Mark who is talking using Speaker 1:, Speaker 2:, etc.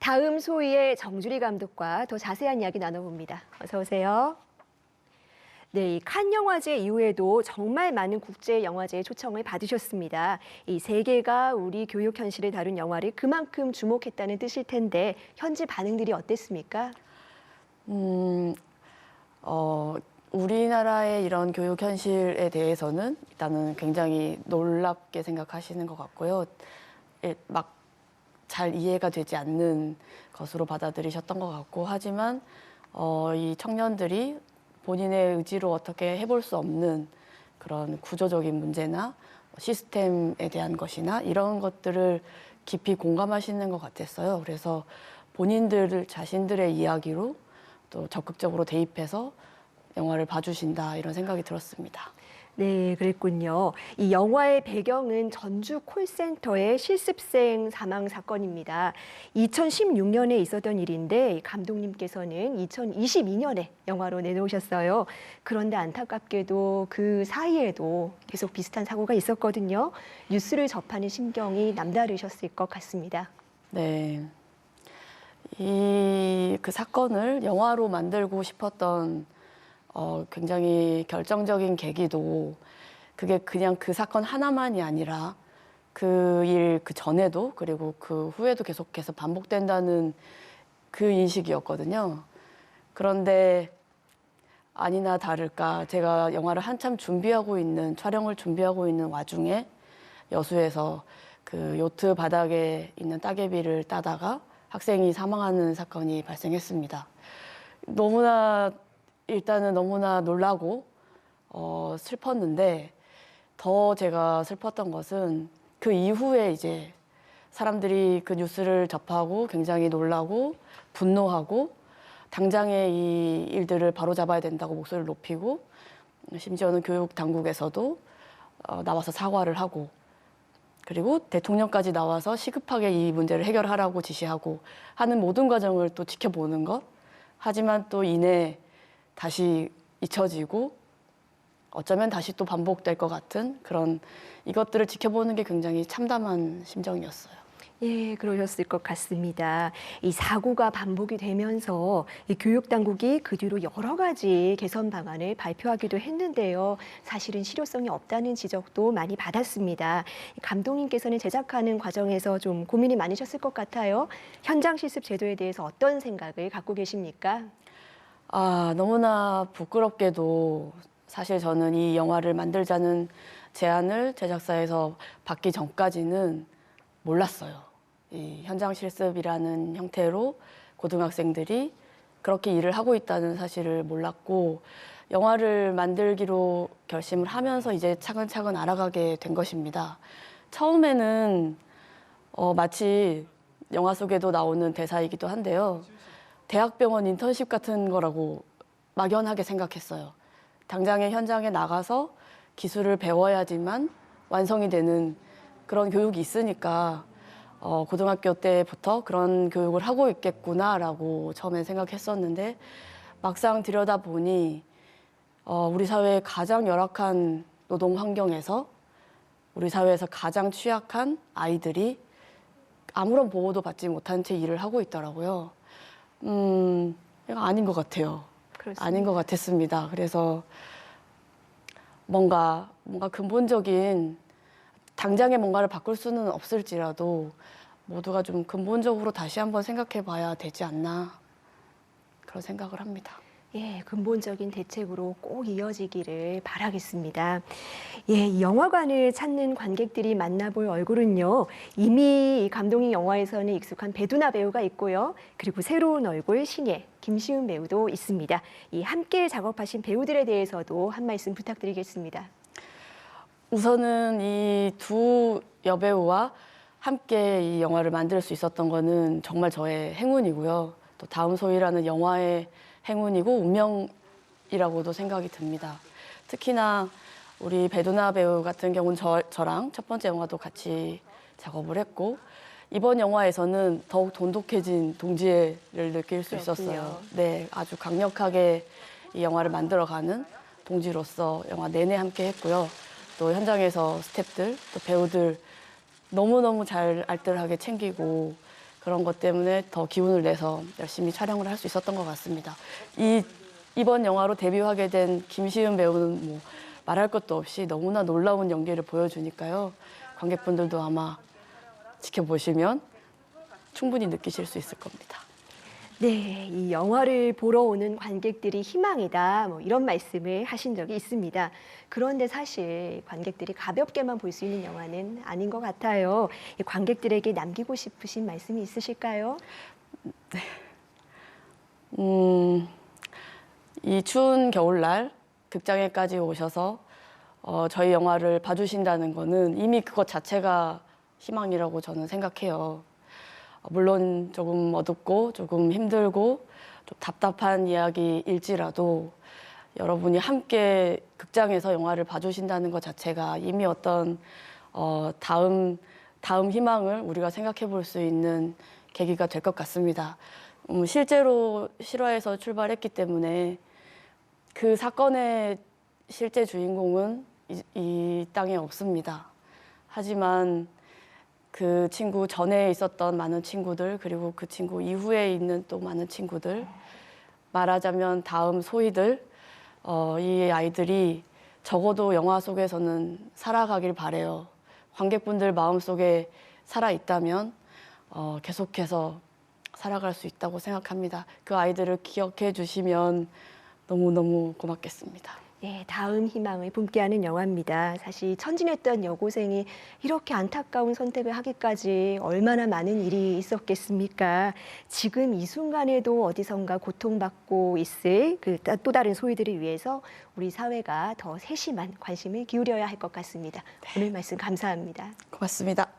Speaker 1: 다음 소위의 정주리 감독과 더 자세한 이야기 나눠봅니다. 어서 오세요. 네, 이 칸 영화제 이후에도 정말 많은 국제 영화제의 초청을 받으셨습니다. 이 세계가 우리 교육 현실을 다룬 영화를 그만큼 주목했다는 뜻일 텐데 현지 반응들이 어땠습니까?
Speaker 2: 우리나라의 이런 교육 현실에 대해서는 일단은 굉장히 놀랍게 생각하시는 것 같고요. 막 잘 이해가 되지 않는 것으로 받아들이셨던 것 같고, 하지만 이 청년들이 본인의 의지로 어떻게 해볼 수 없는 그런 구조적인 문제나 시스템에 대한 것이나 이런 것들을 깊이 공감하시는 것 같았어요. 그래서 본인들 자신들의 이야기로 또 적극적으로 대입해서 영화를 봐주신다, 이런 생각이 들었습니다.
Speaker 1: 네, 그랬군요. 이 영화의 배경은 전주 콜센터의 실습생 사망 사건입니다. 2016년에 있었던 일인데 감독님께서는 2022년에 영화로 내놓으셨어요. 그런데 안타깝게도 그 사이에도 계속 비슷한 사고가 있었거든요. 뉴스를 접하는 심경이 남다르셨을 것 같습니다.
Speaker 2: 네. 그 사건을 영화로 만들고 싶었던 굉장히 결정적인 계기도, 그게 그냥 그 사건 하나만이 아니라 그 일 그 전에도 그리고 그 후에도 계속해서 반복된다는 그 인식이었거든요. 그런데 아니나 다를까 제가 영화를 한참 촬영을 준비하고 있는 와중에 여수에서 그 요트 바닥에 있는 따개비를 따다가 학생이 사망하는 사건이 발생했습니다. 일단은 너무나 놀라고 슬펐는데, 더 제가 슬펐던 것은 그 이후에 이제 사람들이 그 뉴스를 접하고 굉장히 놀라고 분노하고 당장에 이 일들을 바로잡아야 된다고 목소리를 높이고, 심지어는 교육 당국에서도 나와서 사과를 하고, 그리고 대통령까지 나와서 시급하게 이 문제를 해결하라고 지시하고 하는 모든 과정을 또 지켜보는 것. 하지만 또 이내 다시 잊혀지고 어쩌면 다시 또 반복될 것 같은 그런, 이것들을 지켜보는 게 굉장히 참담한 심정이었어요.
Speaker 1: 예, 그러셨을 것 같습니다. 이 사고가 반복이 되면서 이 교육당국이 그 뒤로 여러 가지 개선 방안을 발표하기도 했는데요. 사실은 실효성이 없다는 지적도 많이 받았습니다. 감독님께서는 제작하는 과정에서 좀 고민이 많으셨을 것 같아요. 현장 실습 제도에 대해서 어떤 생각을 갖고 계십니까?
Speaker 2: 너무나 부끄럽게도 사실 저는 이 영화를 만들자는 제안을 제작사에서 받기 전까지는 몰랐어요. 이 현장 실습이라는 형태로 고등학생들이 그렇게 일을 하고 있다는 사실을 몰랐고, 영화를 만들기로 결심을 하면서 이제 차근차근 알아가게 된 것입니다. 처음에는 마치 영화 속에도 나오는 대사이기도 한데요. 대학병원 인턴십 같은 거라고 막연하게 생각했어요. 당장의 현장에 나가서 기술을 배워야지만 완성이 되는 그런 교육이 있으니까 고등학교 때부터 그런 교육을 하고 있겠구나라고 처음엔 생각했었는데, 막상 들여다보니 우리 사회의 가장 열악한 노동 환경에서 우리 사회에서 가장 취약한 아이들이 아무런 보호도 받지 못한 채 일을 하고 있더라고요. 이거 아닌 것 같아요.
Speaker 1: 그렇습니다.
Speaker 2: 아닌 것 같았습니다. 그래서 뭔가 근본적인, 당장에 뭔가를 바꿀 수는 없을지라도 모두가 좀 근본적으로 다시 한번 생각해 봐야 되지 않나, 그런 생각을 합니다.
Speaker 1: 예, 근본적인 대책으로 꼭 이어지기를 바라겠습니다. 예, 이 영화관을 찾는 관객들이 만나볼 얼굴은요, 이미 이 감독님 영화에서는 익숙한 배두나 배우가 있고요, 그리고 새로운 얼굴 신예, 김시훈 배우도 있습니다. 이 함께 작업하신 배우들에 대해서도 한 말씀 부탁드리겠습니다.
Speaker 2: 우선은 이 두 여배우와 함께 이 영화를 만들 수 있었던 거는 정말 저의 행운이고요. 또 다음 소위라는 영화의 행운이고 운명이라고도 생각이 듭니다. 특히나 우리 배두나 배우 같은 경우는 저랑 첫 번째 영화도 같이 작업을 했고, 이번 영화에서는 더욱 돈독해진 동지애를 느낄 수 있었어요. 네, 아주 강력하게 이 영화를 만들어가는 동지로서 영화 내내 함께 했고요. 또 현장에서 스태프들, 또 배우들 너무너무 잘 알뜰하게 챙기고 그런 것 때문에 더 기운을 내서 열심히 촬영을 할 수 있었던 것 같습니다. 이번 영화로 데뷔하게 된 김시은 배우는 뭐 말할 것도 없이 너무나 놀라운 연기를 보여주니까요. 관객분들도 아마 지켜보시면 충분히 느끼실 수 있을 겁니다.
Speaker 1: 네, 이 영화를 보러 오는 관객들이 희망이다, 뭐 이런 말씀을 하신 적이 있습니다. 그런데 사실 관객들이 가볍게만 볼 수 있는 영화는 아닌 것 같아요. 이 관객들에게 남기고 싶으신 말씀이 있으실까요?
Speaker 2: 이 추운 겨울날 극장에까지 오셔서 저희 영화를 봐주신다는 거는 이미 그것 자체가 희망이라고 저는 생각해요. 물론 조금 어둡고 조금 힘들고 좀 답답한 이야기일지라도 여러분이 함께 극장에서 영화를 봐주신다는 것 자체가 이미 어떤 다음 희망을 우리가 생각해 볼 수 있는 계기가 될 것 같습니다. 실제로 실화에서 출발했기 때문에 그 사건의 실제 주인공은 이 땅에 없습니다. 하지만 그 친구 전에 있었던 많은 친구들, 그리고 그 친구 이후에 있는 또 많은 친구들, 말하자면 다음 소희들, 이 아이들이 적어도 영화 속에서는 살아가길 바래요. 관객분들 마음속에 살아있다면 계속해서 살아갈 수 있다고 생각합니다. 그 아이들을 기억해 주시면 너무너무 고맙겠습니다.
Speaker 1: 네, 다음 희망을 봄께하는 영화입니다. 사실 천진했던 여고생이 이렇게 안타까운 선택을 하기까지 얼마나 많은 일이 있었겠습니까? 지금 이 순간에도 어디선가 고통받고 있을 그 또 다른 소희들을 위해서 우리 사회가 더 세심한 관심을 기울여야 할 것 같습니다. 오늘 말씀 감사합니다.
Speaker 2: 고맙습니다.